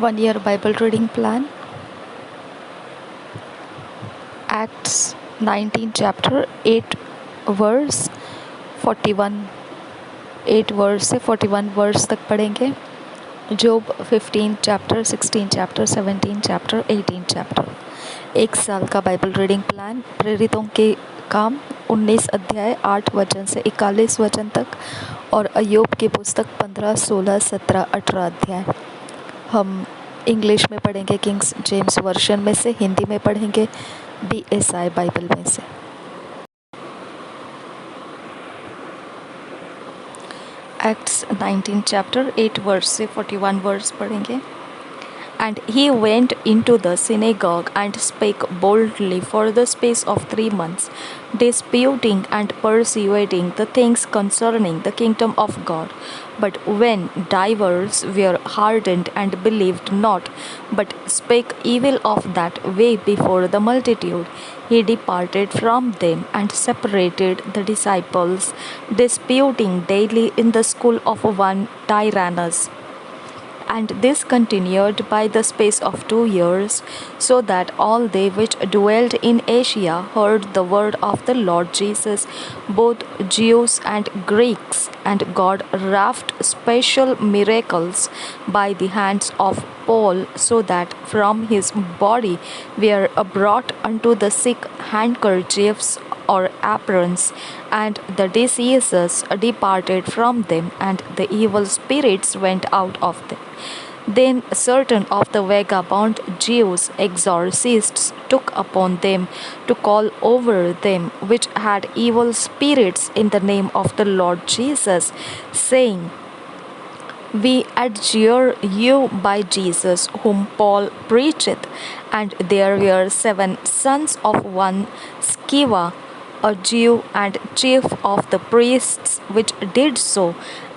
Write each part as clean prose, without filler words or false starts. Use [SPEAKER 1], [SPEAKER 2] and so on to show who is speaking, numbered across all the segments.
[SPEAKER 1] 1 year Bible reading plan. Acts 19 chapter 8 verse 41, 8 verse से 41 verse तक पढ़ेंगे. Job 15 chapter, 16 chapter, 17 chapter, 18 chapter. एक साल का बाइबल रीडिंग प्लान. प्रेरितों के काम 19 अध्याय 8 वचन से 41 वचन तक और अय्यूब की पुस्तक 15, 16, 17, 18 अध्याय. हम इंग्लिश में पढ़ेंगे किंग्स जेम्स वर्शन में से, हिंदी में पढ़ेंगे BSI बाइबल में से. एक्ट्स 19 चैप्टर 8 वर्स से 41 वर्स पढ़ेंगे. And he went into the synagogue and spake boldly for the space of 3 months, disputing and persuading the things concerning the kingdom of God. But when divers were hardened and believed not, but spake evil of that way before the multitude, he departed from them and separated the disciples, disputing daily in the school of one Tyrannus. And this continued by the space of 2 years, so that all they which dwelt in Asia heard the word of the Lord Jesus, both Jews and Greeks. And God wrought special miracles by the hands of Paul, so that from his body were brought unto the sick handkerchiefs or aprons, and the diseases departed from them, and the evil spirits went out of them. Then certain of the vagabond Jews exorcists took upon them to call over them which had evil spirits in the name of the Lord Jesus, saying, We adjure you by Jesus whom Paul preacheth. And there were 7 sons of one Sceva, a Jew and chief of the priests, which did so.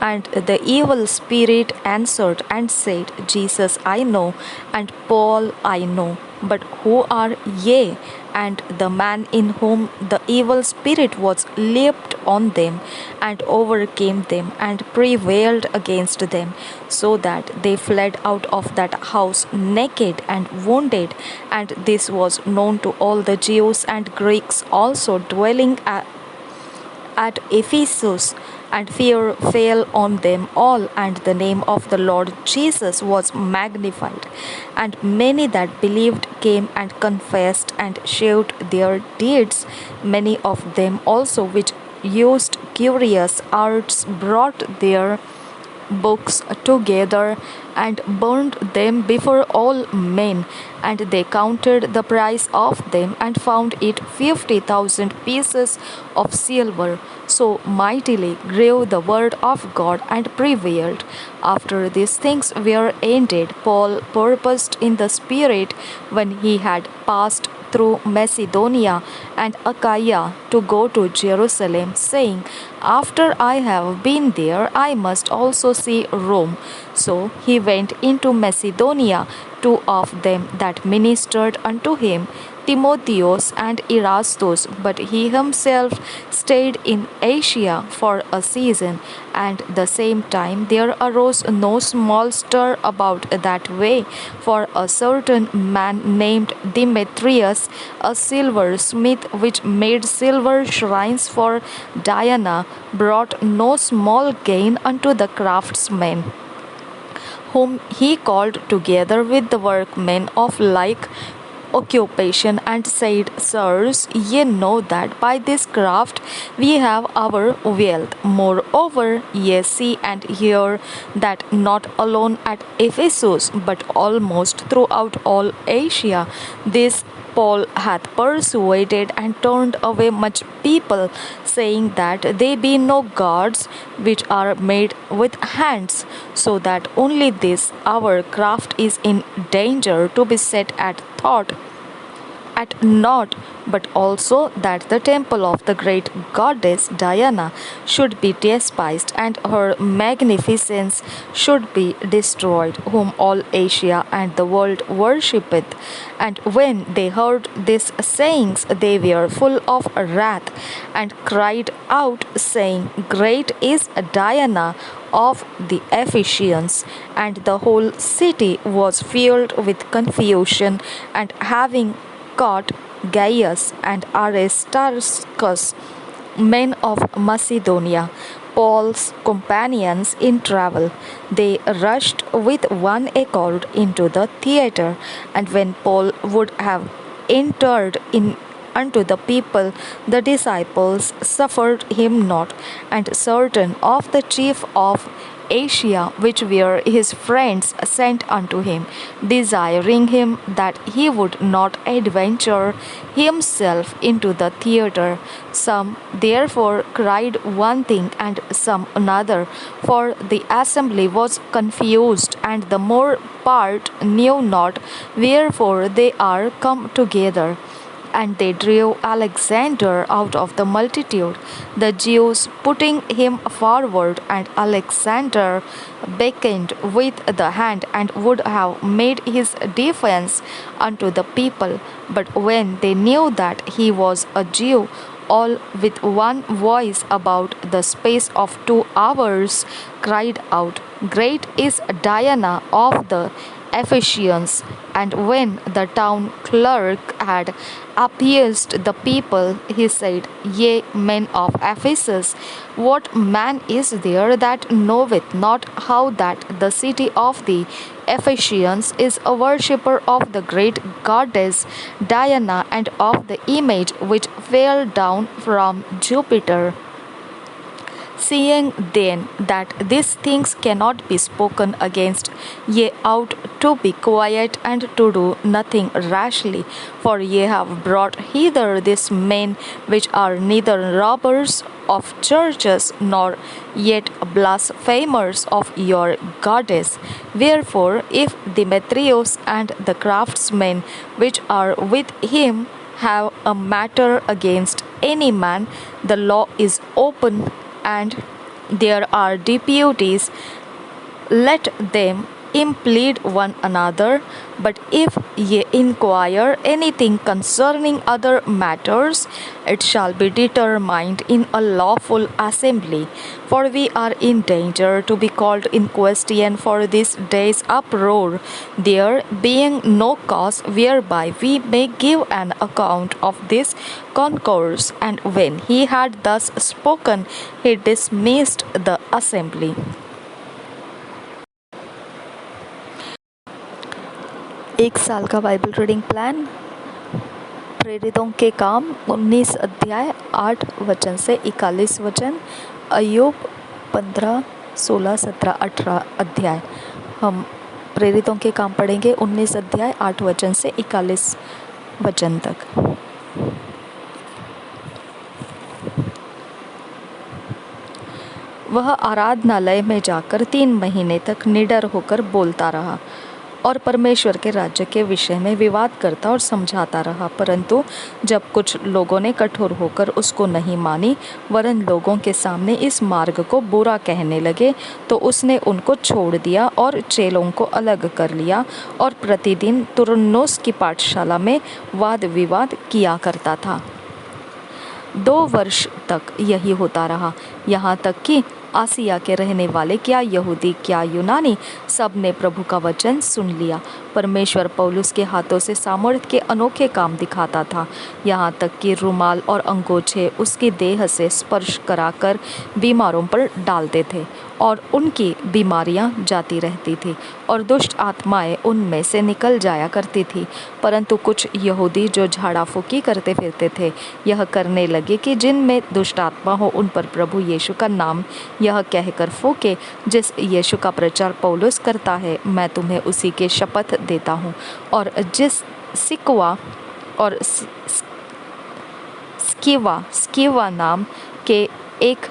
[SPEAKER 1] And the evil spirit answered and said, Jesus I know, and Paul I know, but who are ye? And the man in whom the evil spirit was leaped on them, and overcame them, and prevailed against them, so that they fled out of that house naked and wounded. And this was known to all the Jews and Greeks also dwelling at Ephesus. And fear fell on them all, and the name of the Lord Jesus was magnified. And many that believed came and confessed and shewed their deeds. Many of them also which used curious arts brought their books together and burned them before all men. And they counted the price of them, and found it 50,000 pieces of silver. So mightily grew the word of God and prevailed. After these things were ended, Paul purposed in the Spirit, when he had passed through Macedonia and Achaia, to go to Jerusalem, saying, After I have been there, I must also see Rome. So he went into Macedonia. 2 of them that ministered unto him, Timotheus and Erastus, but he himself stayed in Asia for a season. And the same time there arose no small stir about that way, for a certain man named Demetrius, a silversmith, which made silver shrines for Diana, brought no small gain unto the craftsmen, whom he called together with the workmen of like occupation, and said, Sirs, ye know that by this craft we have our wealth. Moreover, ye see and hear that not alone at Ephesus, but almost throughout all Asia, this Paul hath persuaded and turned away much people, saying that they be no gods which are made with hands, so that only this our craft is in danger to be set at thought. at naught, but also that the temple of the great goddess Diana should be despised and her magnificence should be destroyed, whom all Asia and the world worshippeth. And when they heard these sayings, they were full of wrath, and cried out, saying, Great is Diana of the Ephesians. And the whole city was filled with confusion, and having caught Gaius and Aristarchus, men of Macedonia, Paul's companions in travel, they rushed with one accord into the theatre, and when Paul would have entered in unto the people, the disciples suffered him not, and certain of the chief of Asia, which were his friends, sent unto him, desiring him that he would not adventure himself into the theatre. Some therefore cried one thing, and some another, for the assembly was confused, and the more part knew not wherefore they are come together. And they drew Alexander out of the multitude, the Jews putting him forward, and Alexander beckoned with the hand and would have made his defense unto the people. But when they knew that he was a Jew, all with one voice about the space of 2 hours cried out, Great is Diana of the Ephesians. And when the town clerk had appeased the people, he said, Ye men of Ephesus, what man is there that knoweth not how that the city of the Ephesians is a worshipper of the great goddess Diana and of the image which fell down from Jupiter? Seeing then that these things cannot be spoken against, ye ought to be quiet and to do nothing rashly. For ye have brought hither these men which are neither robbers of churches nor yet blasphemers of your goddess. Wherefore, if Demetrius and the craftsmen which are with him have a matter against any man, the law is open, and there are deputies, let them implead one another. But if ye inquire anything concerning other matters, it shall be determined in a lawful assembly. For we are in danger to be called in question for this day's uproar, there being no cause whereby we may give an account of this concourse. And when he had thus spoken, he dismissed the assembly. एक साल का Bible reading plan. प्रेरितों के काम 19 अध्याय 8 वचन से 41 वचन, अय्यूब 15, 16, 17, 18 अध्याय। हम प्रेरितों के काम पढ़ेंगे 19 अध्याय 8 वचन से 41 वचन तक। वह आराधनालय में जाकर 3 महीने तक निडर होकर बोलता रहा और परमेश्वर के राज्य के विषय में विवाद करता और समझाता रहा। परंतु जब कुछ लोगों ने कठोर होकर उसको नहीं मानी, वरन लोगों के सामने इस मार्ग को बुरा कहने लगे, तो उसने उनको छोड़ दिया और चेलों को अलग कर लिया और प्रतिदिन तुरन्नुस की पाठशाला में वाद विवाद किया करता था। 2 वर्ष तक यही होता रहा, यहाँ तक कि आसिया के रहने वाले, क्या यहूदी क्या यूनानी, सब ने प्रभु का वचन सुन लिया। परमेश्वर पौलुस के हाथों से सामर्थ के अनोखे काम दिखाता था, यहाँ तक कि रुमाल और अंगोछे उसकी देह से स्पर्श कराकर बीमारों पर डालते थे और उनकी बीमारियां जाती रहती थी और दुष्ट आत्माएं उनमें से निकल जाया करती थी। परंतु कुछ यहूदी जो झाड़ा फूकी करते फिरते थे, यह करने लगे कि जिनमें दुष्ट आत्मा हो उन पर प्रभु यीशु का नाम यह कहकर फूके, जिस यीशु का प्रचार पौलुस करता है, मैं तुम्हें उसी के शपथ देता हूँ। और जिस सिकवा और स्किवा नाम के एक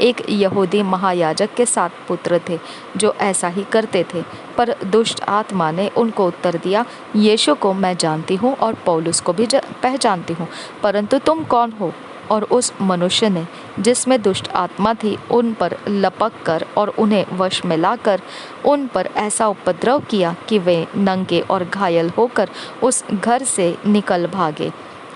[SPEAKER 1] एक यहूदी महायाजक के 7 पुत्र थे जो ऐसा ही करते थे। पर दुष्ट आत्मा ने उनको उत्तर दिया, यीशु को मैं जानती हूँ और पौलुस को भी पहचानती हूँ, परंतु तुम कौन हो? और उस मनुष्य ने, जिसमें दुष्ट आत्मा थी, उन पर लपक कर और उन्हें वश में लाकर उन पर ऐसा उपद्रव किया कि वे नंगे और घायल होकर उस घर से निकल भागे।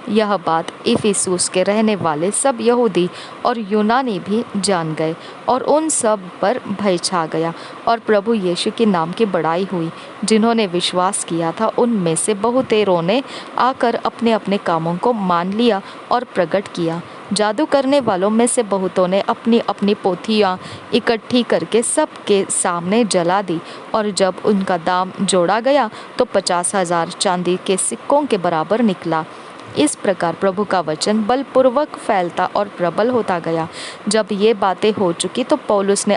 [SPEAKER 1] यह बात इफिसुस के रहने वाले सब यहूदी और यूनानी भी जान गए और उन सब पर भय छा गया और प्रभु यीशु के नाम की बड़ाई हुई। जिन्होंने विश्वास किया था उनमें से बहुतेरों ने आकर अपने अपने कामों को मान लिया और प्रकट किया। जादू करने वालों में से बहुतों ने अपनी अपनी पोथियाँ इकट्ठी करके सबके सामने जला दी, और जब उनका दाम जोड़ा गया तो 50,000 चांदी के सिक्कों के बराबर निकला। इस प्रकार प्रभु का वचन बलपूर्वक फैलता और प्रबल होता गया। जब ये बातें हो चुकी तो पौलुस ने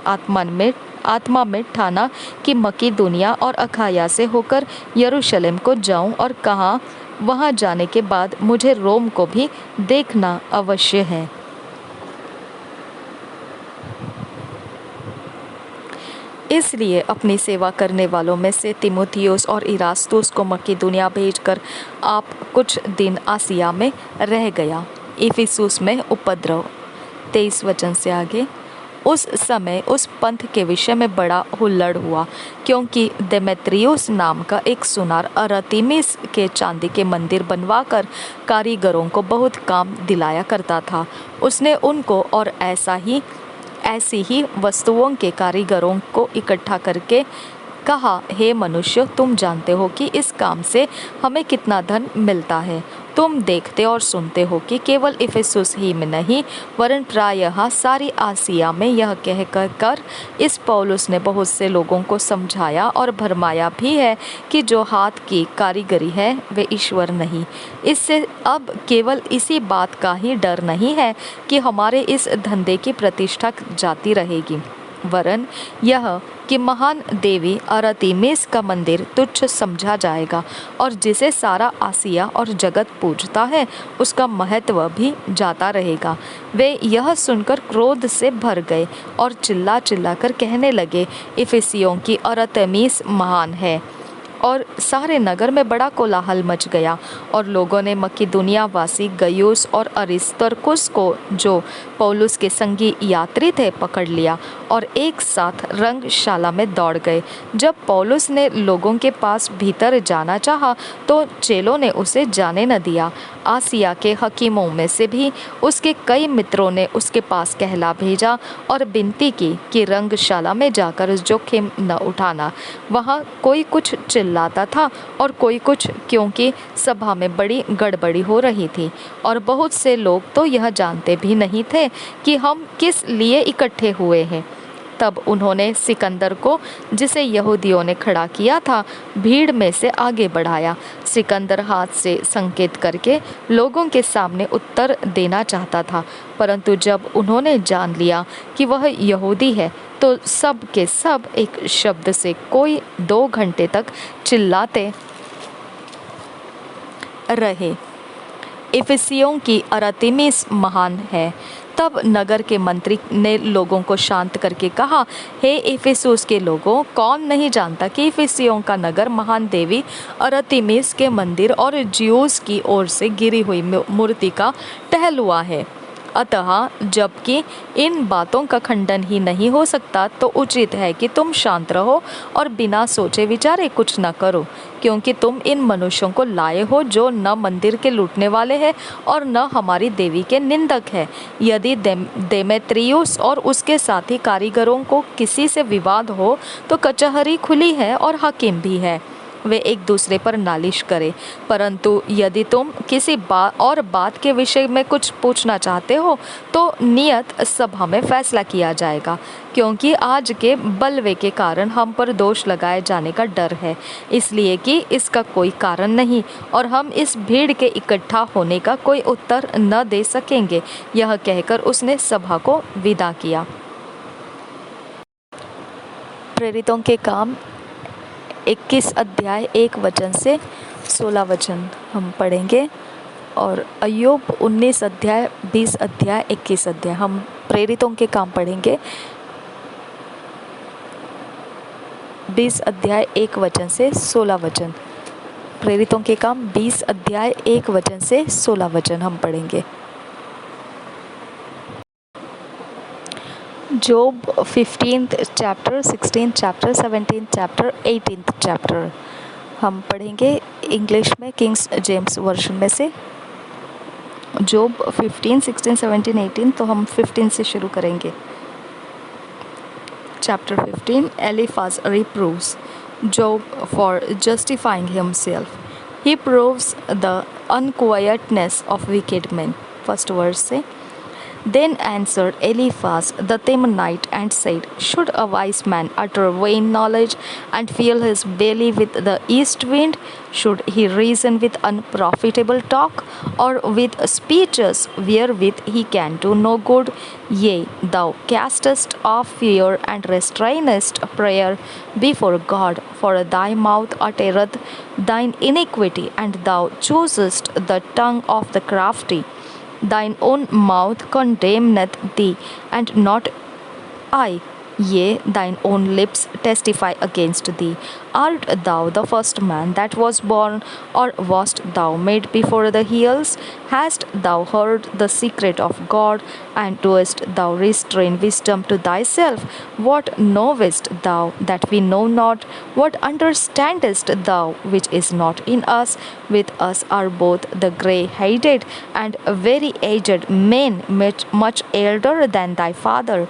[SPEAKER 1] आत्मा में ठाना कि मकीदुनिया और अखाया से होकर यरूशलेम को जाऊं, और कहा, वहां जाने के बाद मुझे रोम को भी देखना अवश्य है। इसलिए अपनी सेवा करने वालों में से तीमुथियुस और इरास्तुस को मकीदुनिया भेजकर आप कुछ दिन आसिया में रह गया। इफिसुस में उपद्रव। 23 वचन से आगे। उस समय उस पंथ के विषय में बड़ा हुल्लड़ हुआ, क्योंकि देमेत्रियुस नाम का एक सुनार अरतिमिस के चांदी के मंदिर बनवाकर कारीगरों को बहुत काम दिलाया करता था। उसने उनको और ऐसी ही वस्तुओं के कारीगरों को इकट्ठा करके कहा, हे मनुष्य, तुम जानते हो कि इस काम से हमें कितना धन मिलता है। तुम देखते और सुनते हो कि केवल इफिसुस ही में नहीं वरन प्रायः सारी आसिया में यह कह कर इस पौलुस ने बहुत से लोगों को समझाया और भरमाया भी है कि जो हाथ की कारीगरी है वे ईश्वर नहीं। इससे अब केवल इसी बात का ही डर नहीं है कि हमारे इस धंधे की प्रतिष्ठा जाती रहेगी, वरन यह कि महान देवी अरतिमिस का मंदिर तुच्छ समझा जाएगा, और जिसे सारा आसिया और जगत पूजता है उसका महत्व भी जाता रहेगा। वे यह सुनकर क्रोध से भर गए और चिल्ला चिल्ला कर कहने लगे, इफिसियों की अरतिमिस महान है। और सारे नगर में बड़ा कोलाहल मच गया, और लोगों ने मकीदुनिया वासी गयुस और अरिस्तर्कुस को, जो पौलुस के संगी यात्री थे, पकड़ लिया और एक साथ रंगशाला में दौड़ गए। जब पौलुस ने लोगों के पास भीतर जाना चाहा तो चेलों ने उसे जाने न दिया। आसिया के हकीमों में से भी उसके कई मित्रों ने उसके पास कहला भेजा और विनती की कि रंगशाला में जाकर जोखिम न उठाना। वहाँ कोई कुछ चिल्लाता था और कोई कुछ, क्योंकि सभा में बड़ी गड़बड़ी हो रही थी, और बहुत से लोग तो यह जानते भी नहीं थे कि हम किस लिए इकट्ठे हुए हैं। तब उन्होंने सिकंदर को, जिसे यहूदियों ने खड़ा किया था, भीड़ में से आगे बढ़ाया। सिकंदर हाथ से संकेत करके लोगों के सामने उत्तर देना चाहता था, परंतु जब उन्होंने जान लिया कि वह यहूदी है तो सब के सब एक शब्द से कोई 2 घंटे तक चिल्लाते रहे, इफिसियों की अरतिमिस महान है। तब नगर के मंत्री ने लोगों को शांत करके कहा, हे इफिसुस के लोगों, कौन नहीं जानता कि इफिसियों का नगर महान देवी अरतिमिस के मंदिर और ज्यूस की ओर से गिरी हुई मूर्ति का टहलुआ है। अतः जबकि इन बातों का खंडन ही नहीं हो सकता, तो उचित है कि तुम शांत रहो और बिना सोचे विचारे कुछ न करो, क्योंकि तुम इन मनुष्यों को लाए हो जो न मंदिर के लूटने वाले हैं और न हमारी देवी के निंदक है। यदि देमेत्रियुस और उसके साथी कारीगरों को किसी से विवाद हो तो कचहरी खुली है और हाकिम भी है, वे एक दूसरे पर नालिश करें। परंतु यदि तुम किसी बात के विषय में कुछ पूछना चाहते हो तो नियत सभा में फैसला किया जाएगा, क्योंकि आज के बलवे के कारण हम पर दोष लगाए जाने का डर है, इसलिए कि इसका कोई कारण नहीं और हम इस भीड़ के इकट्ठा होने का कोई उत्तर न दे सकेंगे। यह कहकर उसने सभा को विदा किया। प्रेरितों के काम 21 अध्याय 1 वचन से 16 वचन हम पढ़ेंगे, और अय्यूब 19 अध्याय 20 अध्याय 21 अध्याय हम प्रेरितों के काम पढ़ेंगे 20 अध्याय 1 वचन से 16 वचन। प्रेरितों के काम 20 अध्याय 1 वचन से 16 वचन हम पढ़ेंगे। Job 15th chapter, 16th chapter, 17th chapter, 18th chapter हम पढ़ेंगे इंग्लिश में किंग्स जेम्स वर्जन में से। जॉब 15, 16, 17, 18, तो हम 15 से शुरू करेंगे। Chapter 15, Eliphaz reproves Job for justifying himself. He proves the unquietness of wicked men. First verse say, Then answered Eliphaz the Temanite and said, Should a wise man utter vain knowledge and fill his belly with the east wind? Should he reason with unprofitable talk, or with speeches wherewith he can do no good? Yea, thou castest off fear and restrainest prayer before God, for thy mouth uttereth thine iniquity, and thou choosest the tongue of the crafty. Thine own mouth condemneth thee, and not I. Yea, thine own lips testify against thee. Art thou the first man that was born, or wast thou made before the hills? Hast thou heard the secret of God, and doest thou restrain wisdom to thyself? What knowest thou that we know not? What understandest thou which is not in us? With us are both the grey-headed and very aged men, much elder than thy father.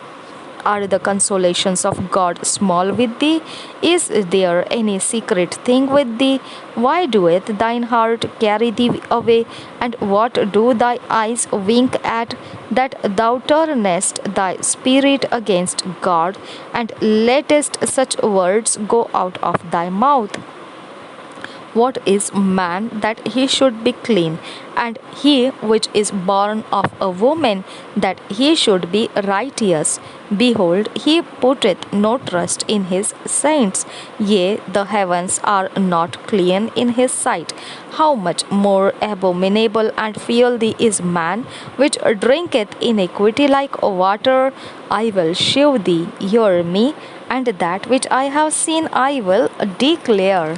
[SPEAKER 1] Are the consolations of God small with thee? Is there any secret thing with thee? Why doeth thine heart carry thee away? And what do thy eyes wink at, that thou turnest thy spirit against God, and lettest such words go out of thy mouth? What is man that he should be clean, and he which is born of a woman that he should be righteous? Behold, he putteth no trust in his saints. Yea, the heavens are not clean in his sight. How much more abominable and filthy is man which drinketh iniquity like water? I will shew thee, hear me, and that which I have seen I will declare.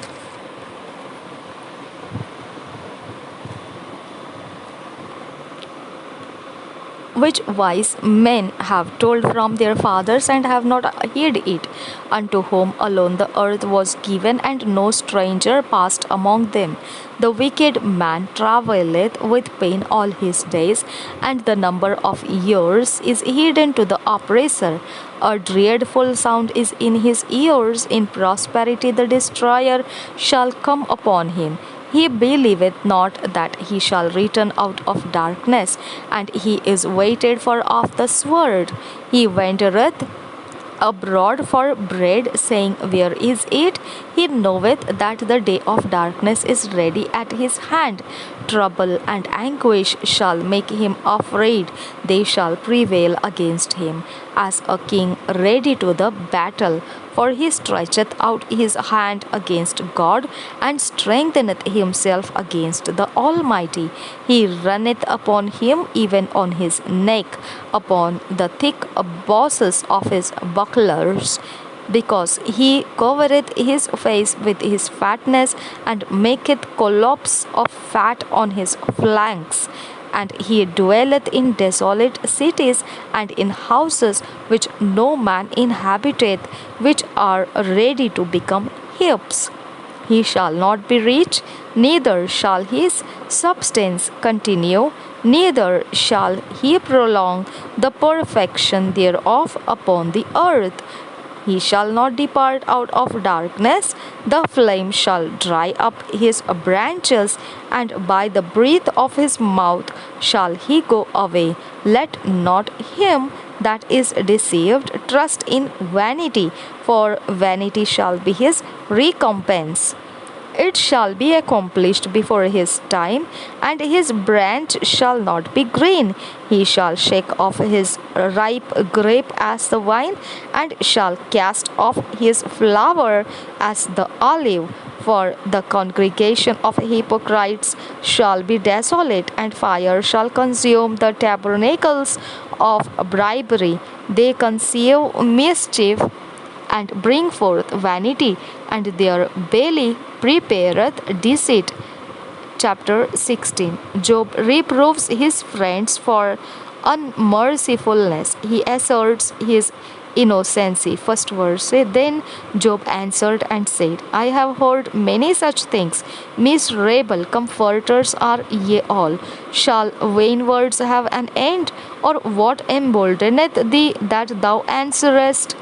[SPEAKER 1] Which wise men have told from their fathers, and have not heard it, unto whom alone the earth was given, and no stranger passed among them. The wicked man travelleth with pain all his days, and the number of years is hidden to the oppressor. A dreadful sound is in his ears. In prosperity the destroyer shall come upon him. He believeth not that he shall return out of darkness, and he is waited for of the sword. He wandereth abroad for bread, saying, Where is it? He knoweth that the day of darkness is ready at his hand. Trouble and anguish shall make him afraid. They shall prevail against him as a king ready to the battle. For he stretcheth out his hand against God, and strengtheneth himself against the Almighty. He runneth upon him, even on his neck, upon the thick bosses of his bucklers. Because he covereth his face with his fatness, and maketh collops of fat on his flanks. And he dwelleth in desolate cities, and in houses which no man inhabiteth, which are ready to become heaps. He shall not be rich, neither shall his substance continue, neither shall he prolong the perfection thereof upon the earth. He shall not depart out of darkness, the flame shall dry up his branches, and by the breath of his mouth shall he go away. Let not him that is deceived trust in vanity, for vanity shall be his recompense. It shall be accomplished before his time, and his branch shall not be green. He shall shake off his ripe grape as the wine, and shall cast off his flower as the olive. For the congregation of hypocrites shall be desolate, and fire shall consume the tabernacles of bribery. They conceive mischief and bring forth vanity, and their belly prepareth deceit. Chapter 16. Job reproves his friends for unmercifulness. He asserts his innocency. First verse. Then Job answered and said, I have heard many such things. Miserable comforters are ye all. Shall vain words have an end? Or what emboldeneth thee that thou answerest?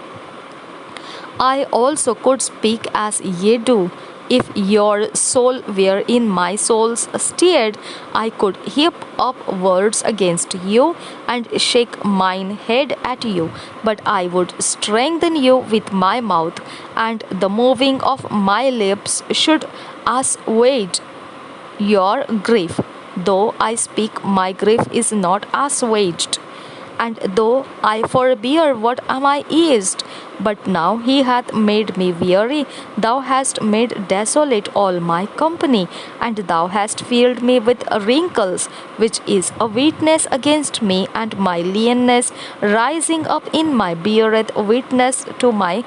[SPEAKER 1] I also could speak as ye do. If your soul were in my soul's stead, I could heap up words against you and shake mine head at you. But I would strengthen you with my mouth, and the moving of my lips should assuage your grief. Though I speak, my grief is not assuaged. And though I forbear, what am I eased? But now he hath made me weary. Thou hast made desolate all my company, and thou hast filled me with wrinkles, which is a witness against me, and my leanness rising up in my beareth witness to my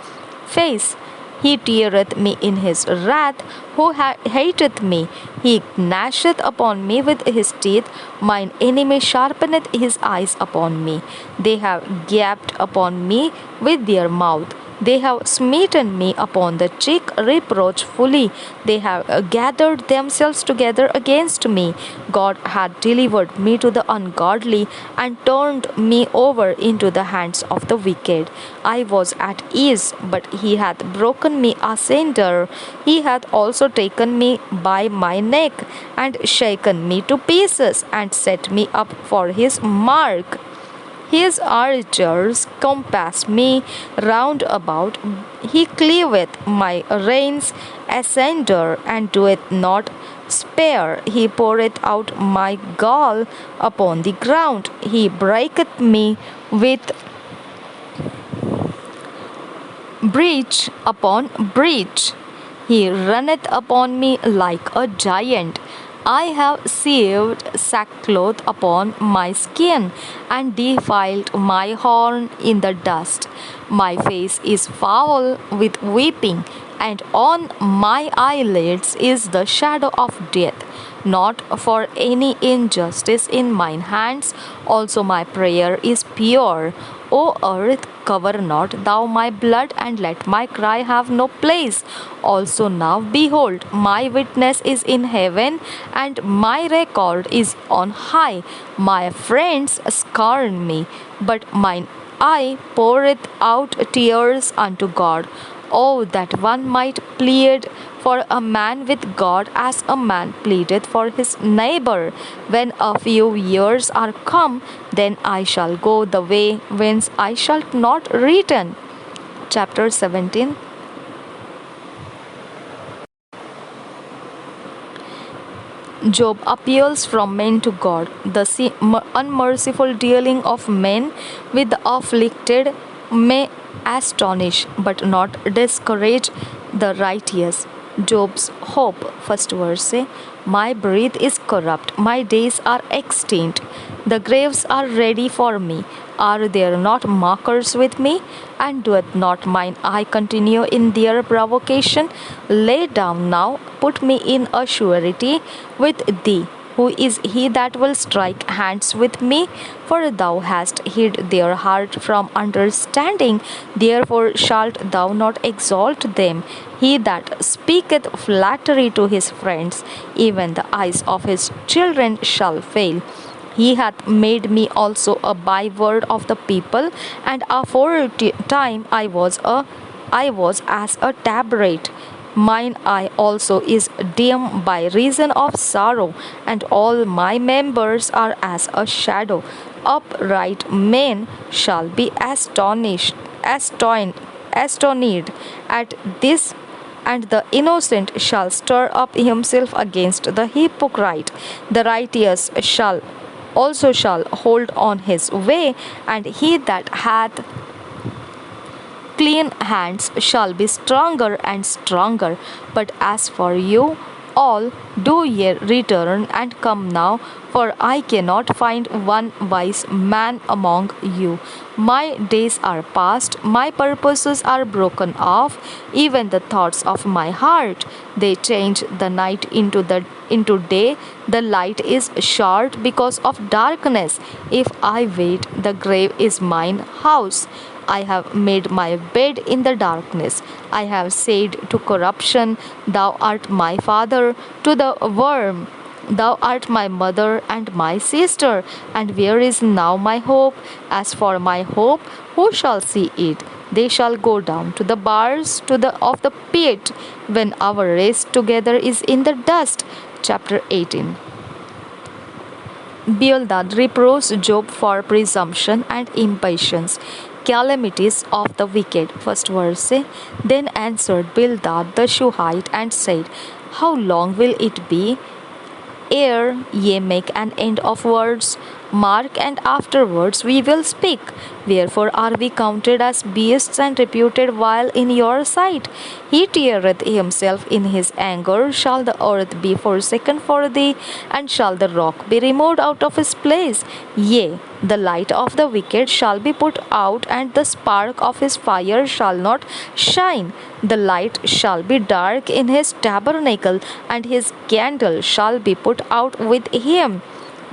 [SPEAKER 1] face. He teareth me in his wrath, who hateth me. He gnasheth upon me with his teeth. Mine enemy sharpeneth his eyes upon me. They have gaped upon me with their mouth. They have smitten me upon the cheek reproachfully. They have gathered themselves together against me. God hath delivered me to the ungodly and turned me over into the hands of the wicked. I was at ease, but he hath broken me asunder. He hath also taken me by my neck and shaken me to pieces and set me up for his mark. His archers compass me round about. He cleaveth my reins asunder and doeth not spare. He poureth out my gall upon the ground. He breaketh me with breach upon breach. He runneth upon me like a giant. I have sieved sackcloth upon my skin, and defiled my horn in the dust. My face is foul with weeping, and on my eyelids is the shadow of death. Not for any injustice in mine hands, also my prayer is pure. O earth, cover not thou my blood, and let my cry have no place. Also now, behold, my witness is in heaven, and my record is on high. My friends scorn me, but mine eye poureth out tears unto God. Oh, that one might plead for a man with God as a man pleadeth for his neighbor. When a few years are come, then I shall go the way whence I shall not return. Chapter 17. Job appeals from men to God. The unmerciful dealing of men with the afflicted may astonish but not discourage the righteous. Job's hope. First verse. My breath is corrupt, my days are extinct, the graves are ready for me. Are there not mockers with me? And doeth not mine eye continue in their provocation? Lay down now, put me in a surety with thee. Who is he that will strike hands with me? For thou hast hid their heart from understanding, therefore shalt thou not exalt them. He that speaketh flattery to his friends, even the eyes of his children shall fail. He hath made me also a byword of the people, and aforetime I was as a tabrate. Mine eye also is dim by reason of sorrow, and all my members are as a shadow. Upright men shall be astonished at this, and the innocent shall stir up himself against the hypocrite. The righteous shall hold on his way, and he that hath clean hands shall be stronger and stronger. But as for you all, do ye return and come now, for I cannot find one wise man among you. My days are past, my purposes are broken off, even the thoughts of my heart. They change the night into day. The light is short because of darkness. If I wait, the grave is mine house. I have made my bed in the darkness. I have said to corruption, Thou art my father, to the worm, Thou art my mother and my sister. And where is now my hope? As for my hope, who shall see it? They shall go down to the bars of the pit, when our rest together is in the dust. Chapter 18. Bildad reproves Job for presumption and impatience. Calamities of the wicked. First verse. Then answered Bildad the Shuhite and said, How long will it be ere ye make an end of words? Mark, and afterwards we will speak. Wherefore are we counted as beasts and reputed vile in your sight? He teareth himself in his anger. Shall the earth be forsaken for thee? And shall the rock be removed out of his place? Yea, the light of the wicked shall be put out, and the spark of his fire shall not shine. The light shall be dark in his tabernacle, and his candle shall be put out with him.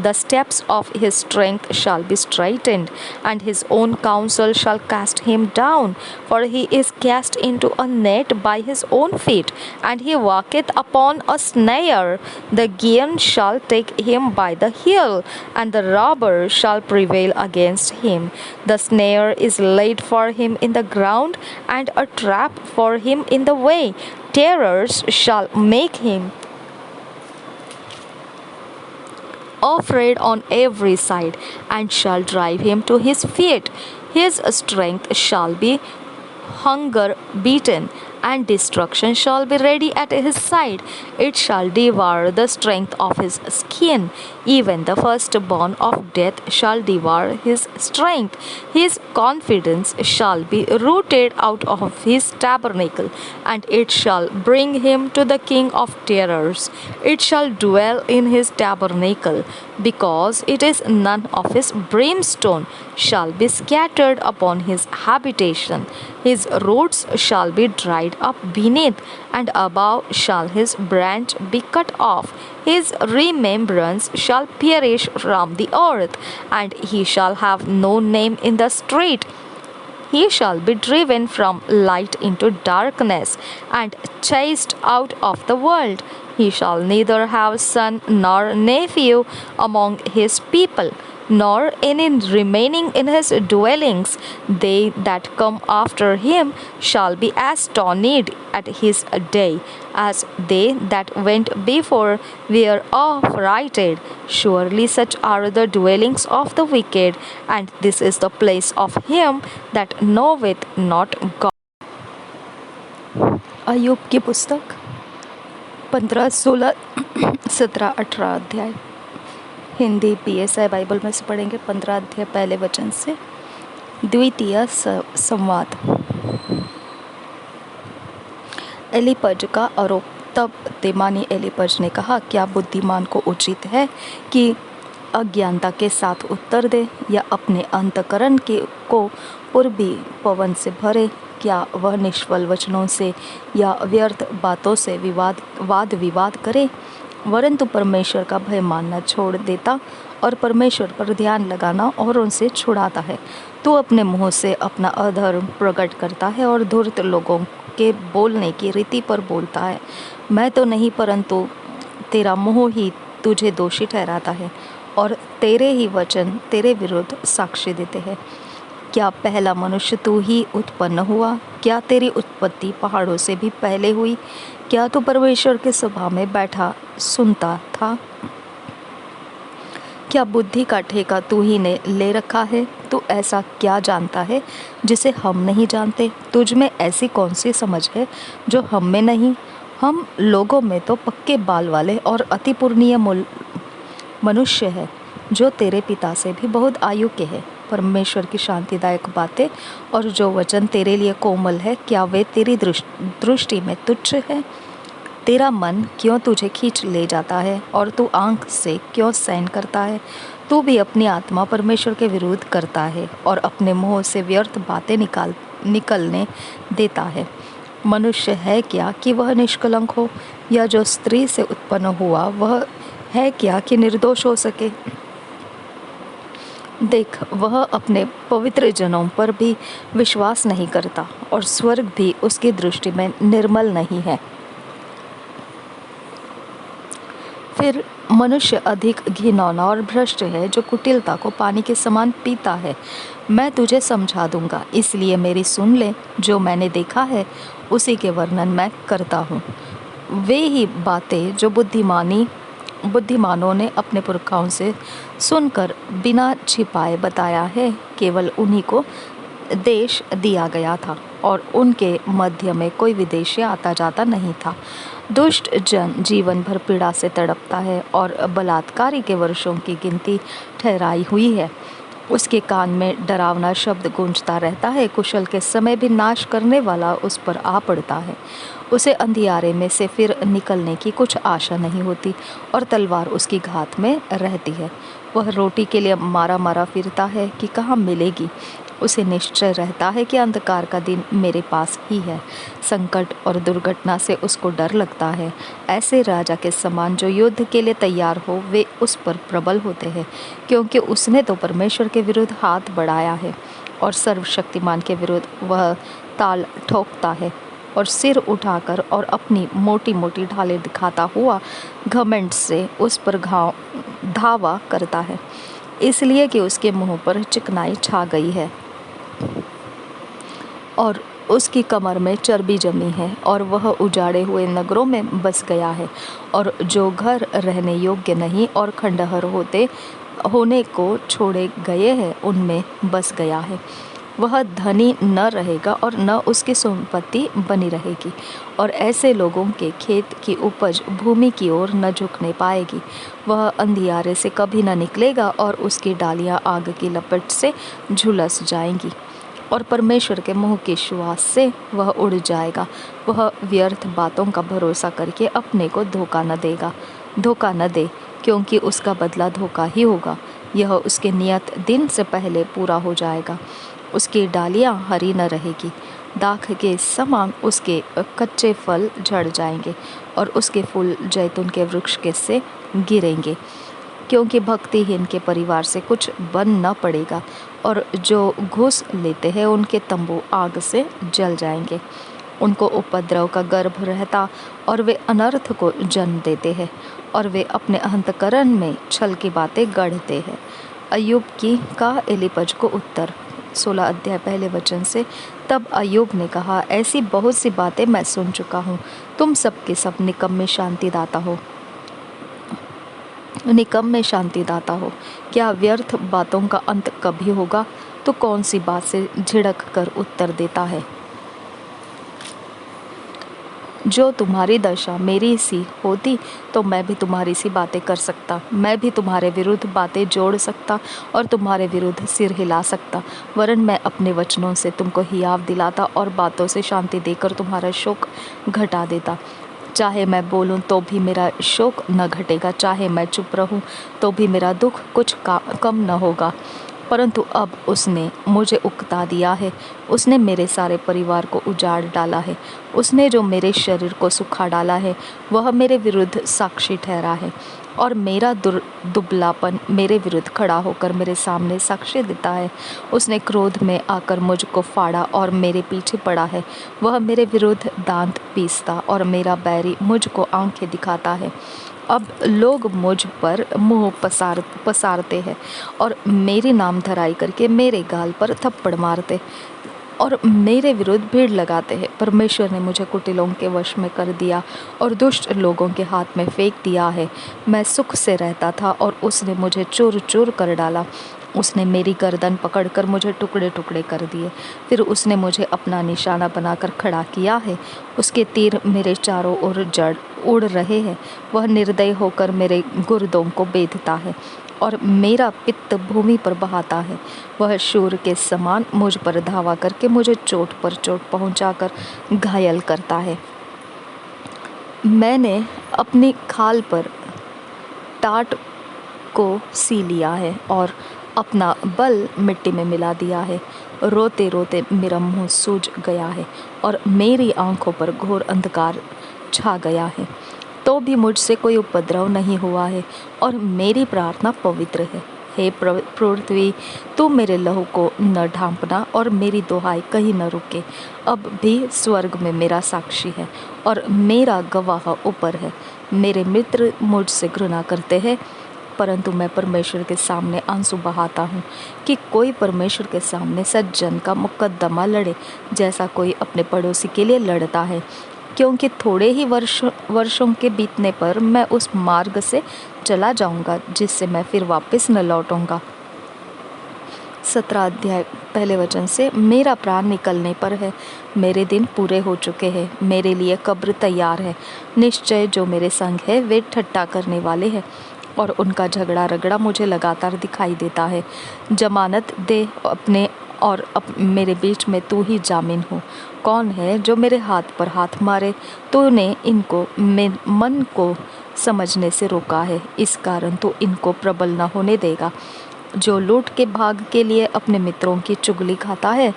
[SPEAKER 1] The steps of his strength shall be straitened, and his own counsel shall cast him down. For he is cast into a net by his own feet, and he walketh upon a snare. The gain shall take him by the heel, and the robber shall prevail against him. The snare is laid for him in the ground, and a trap for him in the way. Terrors shall make him afraid on every side, and shall drive him to his feet. His strength shall be hunger beaten, and destruction shall be ready at his side. It shall devour the strength of his skin. Even the firstborn of death shall devour his strength. His confidence shall be rooted out of his tabernacle, and it shall bring him to the king of terrors. It shall dwell in his tabernacle, because it is none of his brimstone shall be scattered upon his habitation. His roots shall be dried up beneath, and above shall his branch be cut off. His remembrance shall perish from the earth, and he shall have no name in the street. He shall be driven from light into darkness, and chased out of the world. He shall neither have son nor nephew among his people, nor any remaining in his dwellings. They that come after him shall be astonished at his day, as they that went before were affrighted. Surely such are the dwellings of the wicked, and this is the place of him that knoweth not God. अय्यूब की पुस्तक 15, 16, 17, 18 अध्याय। Hindi PSI Bible में से पढ़ेंगे। 15 अध्याय पहले वचन से। द्वितीय संवाद। एलीपज का आरोप। तब तेमानी एलीपज ने कहा, क्या बुद्धिमान को उचित है कि अज्ञानता के साथ उत्तर दे, या अपने अंतकरण को पूर्वी पवन से भरे? क्या वह निष्फल वचनों से या व्यर्थ बातों से वाद विवाद करे? वरंतु परमेश्वर का भय मानना छोड़ देता और परमेश्वर पर ध्यान लगाना और उनसे छुड़ाता है। तू अपने मुंह से अपना अधर्म प्रकट करता है और धूर्त लोगों के बोलने की रीति पर बोलता है। मैं तो नहीं, परंतु तेरा मुंह ही तुझे दोषी ठहराता है, और तेरे ही वचन तेरे विरुद्ध साक्षी देते हैं। क्या पहला मनुष्य तू ही उत्पन्न हुआ? क्या तेरी उत्पत्ति पहाड़ों से भी पहले हुई? क्या तू परमेश्वर के सभा में बैठा सुनता था? क्या बुद्धि का ठेका तू ही ने ले रखा है? तू ऐसा क्या जानता है जिसे हम नहीं जानते? तुझ में ऐसी कौन सी समझ है जो हम में नहीं? हम लोगों में तो पक्के बाल वाले और अति पुरनीय मनुष्य है, जो तेरे पिता से भी बहुत आयु के हैं। परमेश्वर की शांतिदायक बातें और जो वचन तेरे लिए कोमल है, क्या वे तेरी दृष्टि में तुच्छ है? तेरा मन क्यों तुझे खींच ले जाता है और तू आंख से क्यों सहन करता है? तू भी अपनी आत्मा परमेश्वर के विरुद्ध करता है और अपने मुंह से व्यर्थ बातें निकलने देता है। मनुष्य है क्या कि वह निष्कलंक हो, या जो स्त्री से उत्पन्न हुआ वह है क्या कि निर्दोष हो सके? देख, वह अपने पवित्र जनों पर भी विश्वास नहीं करता और स्वर्ग भी उसकी दृष्टि में निर्मल नहीं है। फिर मनुष्य अधिक घिनौना और भ्रष्ट है, जो कुटिलता को पानी के समान पीता है। मैं तुझे समझा दूंगा, इसलिए मेरी सुन ले। जो मैंने देखा है उसी के वर्णन मैं करता हूँ। वे ही बातें जो बुद्धिमानों ने अपने पुरखाओं से सुनकर बिना छिपाए बताया है, केवल उन्हीं को देश दिया गया था और उनके मध्य में कोई विदेशी आता जाता नहीं था। दुष्ट जन जीवन भर पीड़ा से तड़पता है और बलात्कारी के वर्षों की गिनती ठहराई हुई है। उसके कान में डरावना शब्द गूंजता रहता है। कुशल के समय भी नाश करने वाला उस पर आ पड़ता है। उसे अंधियारे में से फिर निकलने की कुछ आशा नहीं होती और तलवार उसकी घात में रहती है। वह रोटी के लिए मारा मारा फिरता है कि कहाँ मिलेगी। उसे निश्चय रहता है कि अंधकार का दिन मेरे पास ही है। संकट और दुर्घटना से उसको डर लगता है। ऐसे राजा के समान जो युद्ध के लिए तैयार हो, वे उस पर प्रबल होते हैं, क्योंकि उसने तो परमेश्वर के विरुद्ध हाथ बढ़ाया है और सर्वशक्तिमान के विरुद्ध वह ताल ठोकता है और सिर उठाकर और अपनी मोटी मोटी ढालें दिखाता हुआ घमंड से उस पर धावा करता है, इसलिए कि उसके मुंह पर चिकनाई छा गई है और उसकी कमर में चर्बी जमी है और वह उजाड़े हुए नगरों में बस गया है और जो घर रहने योग्य नहीं और खंडहर होने को छोड़े गए हैं उनमें बस गया है। वह धनी न रहेगा और न उसकी संपत्ति बनी रहेगी और ऐसे लोगों के खेत की उपज भूमि की ओर न झुकने पाएगी। वह अंधियारे से कभी न निकलेगा और उसकी डालियां आग की लपट से झुलस जाएंगी और परमेश्वर के मुंह की श्वास से वह उड़ जाएगा। वह व्यर्थ बातों का भरोसा करके अपने को धोखा न दे, क्योंकि उसका बदला धोखा ही होगा। यह उसके नियत दिन से पहले पूरा हो जाएगा। उसकी डालियां हरी न रहेगी, दाख के समान उसके कच्चे फल झड़ जाएंगे और उसके फूल जैतून के वृक्ष के से गिरेंगे, क्योंकि भक्तिहीन के परिवार से कुछ बन न पड़ेगा और जो घूस लेते हैं उनके तंबू आग से जल जाएंगे। उनको उपद्रव का गर्भ रहता और वे अनर्थ को जन्म देते हैं और वे अपने अंतकरण में छल की बातें गढ़ते हैं। अय्यूब का एलीपज को उत्तर 16 अध्याय पहले वचन से। तब अय्यूब ने कहा, ऐसी बहुत सी बातें मैं सुन चुका हूँ। तुम सबके सब निकम्मे शांतिदाता हो। क्या व्यर्थ बातों का अंत कभी होगा? तो कौन सी बात से झिड़क कर उत्तर देता है? जो तुम्हारी दशा मेरी सी होती तो मैं भी तुम्हारी सी बातें कर सकता। मैं भी तुम्हारे विरुद्ध बातें जोड़ सकता और तुम्हारे विरुद्ध सिर हिला सकता, वरन मैं अपने वचनों से तुमको हियाव दिलाता और बातों से शांति देकर तुम्हारा शोक घटा देता। चाहे मैं बोलूं तो भी मेरा शोक न घटेगा, चाहे मैं चुप रहूं तो भी मेरा दुख कुछ कम न होगा। परंतु अब उसने मुझे उकता दिया है, उसने मेरे सारे परिवार को उजाड़ डाला है। उसने जो मेरे शरीर को सुखा डाला है वह मेरे विरुद्ध साक्षी ठहरा है और मेरा दुबलापन मेरे विरुद्ध खड़ा होकर मेरे सामने साक्ष्य देता है। उसने क्रोध में आकर मुझको फाड़ा और मेरे पीछे पड़ा है। वह मेरे विरुद्ध दांत पीसता और मेरा बैरी मुझको आंखें दिखाता है। अब लोग मुझ पर मुंह पसारते हैं और मेरी नाम धराई करके मेरे गाल पर थप्पड़ मारते और मेरे विरुद्ध भीड़ लगाते हैं। परमेश्वर ने मुझे कुटिलों के वश में कर दिया और दुष्ट लोगों के हाथ में फेंक दिया है। मैं सुख से रहता था और उसने मुझे चूर चूर कर डाला। उसने मेरी गर्दन पकड़कर मुझे टुकड़े टुकड़े कर दिए। फिर उसने मुझे अपना निशाना बनाकर खड़ा किया है। उसके तीर मेरे चारों ओर उड़ रहे हैं। वह निर्दय होकर मेरे गुर्दों को बेधता है और मेरा पित्त भूमि पर बहाता है। वह शूर के समान मुझ पर धावा करके मुझे चोट पर चोट पहुंचाकर घायल करता है। मैंने अपनी खाल पर टाट को सी लिया है और अपना बल मिट्टी में मिला दिया है। रोते रोते मेरा मुंह सूज गया है और मेरी आंखों पर घोर अंधकार छा गया है। तो भी मुझसे कोई उपद्रव नहीं हुआ है और मेरी प्रार्थना पवित्र है। हे पृथ्वी, तू मेरे लहू को न ढांपना और मेरी दुहाई कहीं न रुके। अब भी स्वर्ग में मेरा साक्षी है और मेरा गवाह ऊपर है। मेरे मित्र मुझसे घृणा करते हैं, परंतु मैं परमेश्वर के सामने आंसू बहाता हूँ कि कोई परमेश्वर के सामने सज्जन का मुकद्दमा लड़े, जैसा कोई अपने पड़ोसी के लिए लड़ता है। क्योंकि थोड़े ही वर्षों के बीतने पर मैं उस मार्ग से चला जाऊंगा जिससे मैं फिर वापस न लौटूंगा। 17 अध्याय पहले वचन से। मेरा प्राण निकलने पर है, मेरे दिन पूरे हो चुके हैं, मेरे लिए कब्र तैयार है। निश्चय जो मेरे संग है वे ठट्ठा करने वाले हैं और उनका झगड़ा रगड़ा मुझे लगातार दिखाई देता है। जमानत दे अपने और मेरे बीच में तू ही जामीन हो। कौन है जो मेरे हाथ पर हाथ मारे? तूने इनको मन को समझने से रोका है, इस कारण तू इनको प्रबल न होने देगा। जो लूट के भाग के लिए अपने मित्रों की चुगली खाता है,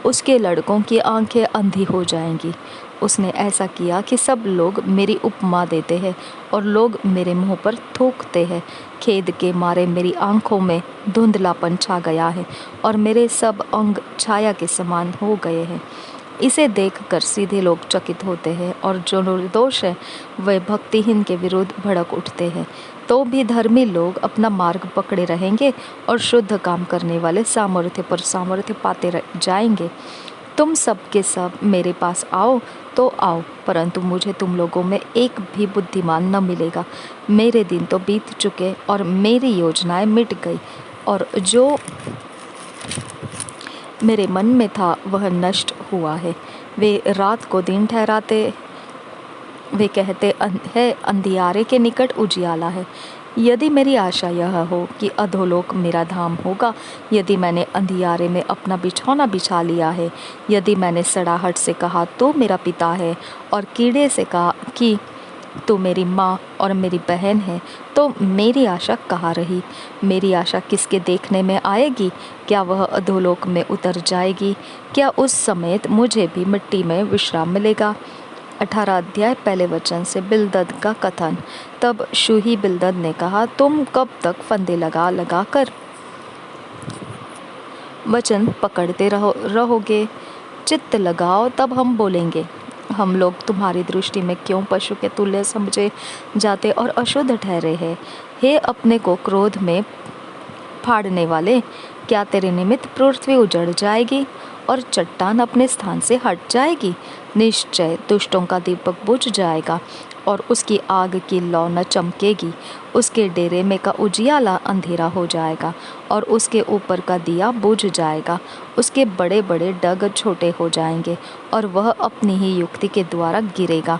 [SPEAKER 1] उसके लड़कों की आंखें अंधी हो जाएंगी। उसने ऐसा किया कि सब लोग मेरी उपमा देते हैं और लोग मेरे मुंह पर थूकते हैं। खेद के मारे मेरी आंखों में धुंधलापन छा गया है और मेरे सब अंग छाया के समान हो गए हैं। इसे देखकर सीधे लोग चकित होते हैं और जो निर्दोष है वे भक्तिहीन के विरुद्ध भड़क उठते हैं। तो भी धर्मी लोग अपना मार्ग पकड़े रहेंगे और शुद्ध काम करने वाले सामर्थ्य पर सामर्थ्य पाते जाएंगे। तुम सब के सब मेरे पास आओ तो आओ, परंतु मुझे तुम लोगों में एक भी बुद्धिमान न मिलेगा। मेरे दिन तो बीत चुके और मेरी योजनाएं मिट गई और जो मेरे मन में था वह नष्ट हुआ है। वे रात को दिन ठहराते, वे कहते हैं अंधियारे के निकट उजियाला है। यदि मेरी आशा यह हो कि अधोलोक मेरा धाम होगा, यदि मैंने अंधियारे में अपना बिछौना बिछा लिया है, यदि मैंने सड़ाहट से कहा तू मेरा पिता है और कीड़े से कहा कि तू मेरी माँ और मेरी बहन है, तो मेरी आशा कहाँ रही? मेरी आशा किसके देखने में आएगी? क्या वह अधोलोक में उतर जाएगी? क्या उस समेत मुझे भी मिट्टी में विश्राम मिलेगा? 18 अध्याय पहले वचन से। बिलदद का कथन। तब शूही बिलदद ने कहा, तुम कब तक फंदे लगा लगा कर वचन पकड़ते रहोगे? चित्त लगाओ, तब हम बोलेंगे। हम लोग तुम्हारी दृष्टि में क्यों पशु के तुल्य समझे जाते और अशुद्ध ठहरे हैं? हे अपने को क्रोध में फाड़ने वाले, क्या तेरे निमित्त पृथ्वी उजड़ जाएगी और चट्टान अपने स्थान से हट जाएगी? निश्चय दुष्टों का दीपक बुझ जाएगा और उसकी आग की लौ न चमकेगी। उसके डेरे में का उजियाला अंधेरा हो जाएगा और उसके ऊपर का दिया बुझ जाएगा। उसके बड़े बड़े डग छोटे हो जाएंगे और वह अपनी ही युक्ति के द्वारा गिरेगा।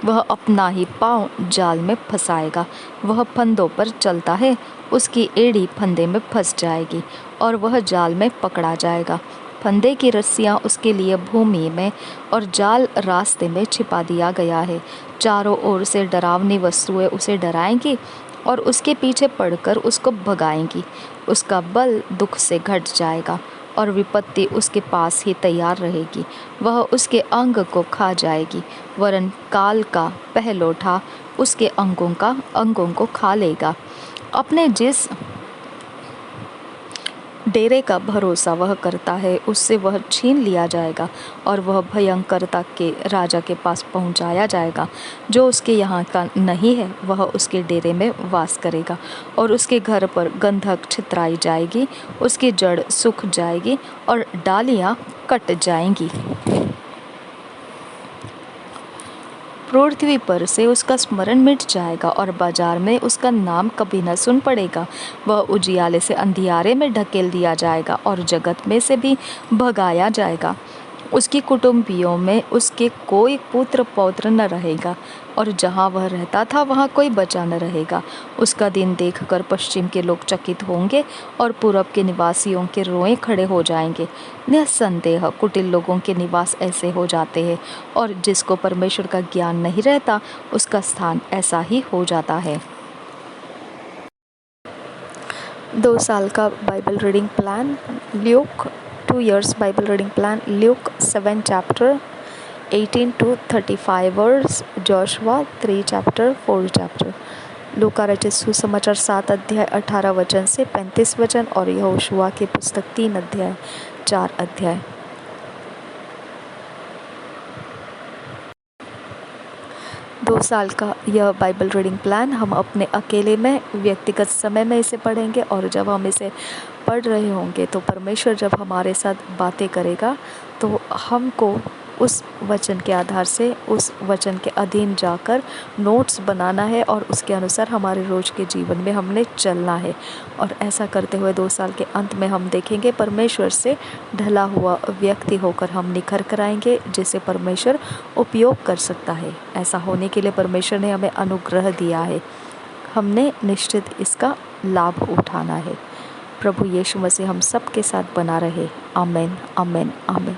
[SPEAKER 1] वह अपना ही पाँव जाल में फंसाएगा। वह फंदों पर चलता है, उसकी एड़ी फंदे में फंस जाएगी और वह जाल में पकड़ा जाएगा। फंदे की रस्सियाँ उसके लिए भूमि में और जाल रास्ते में छिपा दिया गया है। चारों ओर से डरावनी वस्तुएं उसे डराएंगी और उसके पीछे पड़कर उसको भगाएंगी। उसका बल दुख से घट जाएगा और विपत्ति उसके पास ही तैयार रहेगी। वह उसके अंग को खा जाएगी, वरन काल का पहलौठा उसके अंगों को खा लेगा। अपने जिस डेरे का भरोसा वह करता है, उससे वह छीन लिया जाएगा और वह भयंकरता के राजा के पास पहुंचाया जाएगा। जो उसके यहाँ का नहीं है वह उसके डेरे में वास करेगा और उसके घर पर गंधक छितराई जाएगी। उसकी जड़ सूख जाएगी और डालियाँ कट जाएंगी। पृथ्वी पर से उसका स्मरण मिट जाएगा और बाजार में उसका नाम कभी न सुन पड़ेगा। वह उजियाले से अंधियारे में ढकेल दिया जाएगा और जगत में से भी भगाया जाएगा। उसकी कुटुंबियों में उसके कोई पुत्र पौत्र न रहेगा, और जहाँ वह रहता था वहाँ कोई बचा न रहेगा। उसका दिन देखकर पश्चिम के लोग चकित होंगे और पूरब के निवासियों के रोएं खड़े हो जाएंगे। निस्संदेह कुटिल लोगों के निवास ऐसे हो जाते हैं, और जिसको परमेश्वर का ज्ञान नहीं रहता उसका स्थान ऐसा ही हो जाता है। 2 साल का Bible reading plan, Luke 2 years Bible reading plan, Luke 7 chapter 18 to 35 verse, Joshua 3 chapter 4 chapter। लूका रचित सुसमाचार 7 अध्याय 18 वचन से 35 वचन, और यहोशुआ की पुस्तक 3 अध्याय 4 अध्याय। दो साल का यह बाइबल रीडिंग प्लान हम अपने अकेले में व्यक्तिगत समय में इसे पढ़ेंगे, और जब हम इसे पढ़ रहे होंगे तो परमेश्वर जब हमारे साथ बातें करेगा तो हमको उस वचन के आधार से उस वचन के अधीन जाकर नोट्स बनाना है, और उसके अनुसार हमारे रोज़ के जीवन में हमने चलना है। और ऐसा करते हुए 2 साल के अंत में हम देखेंगे परमेश्वर से ढला हुआ व्यक्ति होकर हम निखर कर आएंगे, जिसे परमेश्वर उपयोग कर सकता है। ऐसा होने के लिए परमेश्वर ने हमें अनुग्रह दिया है, हमने निश्चित इसका लाभ उठाना है। प्रभु यीशु मसीह हम सब के साथ बना रहे। आमीन, आमीन, आमीन।